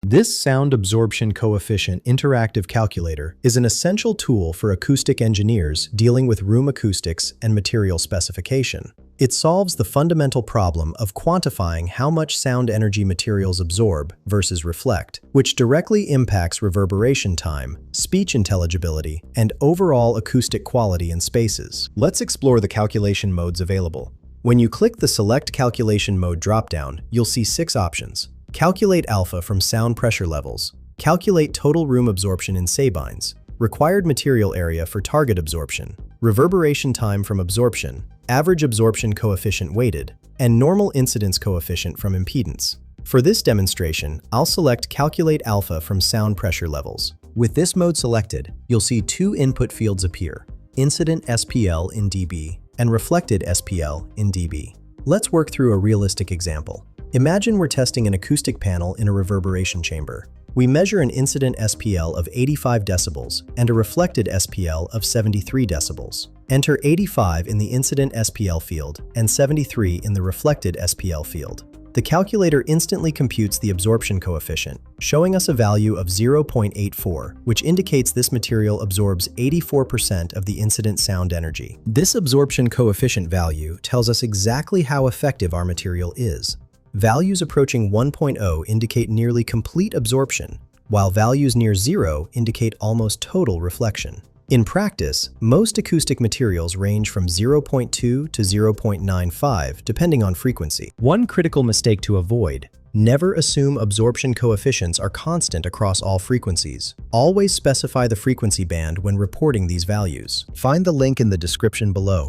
This sound absorption coefficient interactive calculator is an essential tool for acoustic engineers dealing with room acoustics and material specification. It solves the fundamental problem of quantifying how much sound energy materials absorb versus reflect, which directly impacts reverberation time, speech intelligibility, and overall acoustic quality in spaces. Let's explore the calculation modes available. When you click the Select Calculation Mode dropdown, you'll see 6 options. Calculate alpha from sound pressure levels. Calculate total room absorption in Sabines. Required material area for target absorption. Reverberation time from absorption. Average absorption coefficient weighted. And normal incidence coefficient from impedance. For this demonstration, I'll select Calculate alpha from sound pressure levels. With this mode selected, you'll see 2 input fields appear: incident SPL in dB and reflected SPL in dB. Let's work through a realistic example. Imagine we're testing an acoustic panel in a reverberation chamber. We measure an incident SPL of 85 decibels and a reflected SPL of 73 decibels. Enter 85 in the incident SPL field and 73 in the reflected SPL field. The calculator instantly computes the absorption coefficient, showing us a value of 0.84, which indicates this material absorbs 84% of the incident sound energy. This absorption coefficient value tells us exactly how effective our material is. Values approaching 1.0 indicate nearly complete absorption, while values near 0 indicate almost total reflection. In practice, most acoustic materials range from 0.2 to 0.95 depending on frequency. One critical mistake to avoid: never assume absorption coefficients are constant across all frequencies. Always specify the frequency band when reporting these values. Find the link in the description below.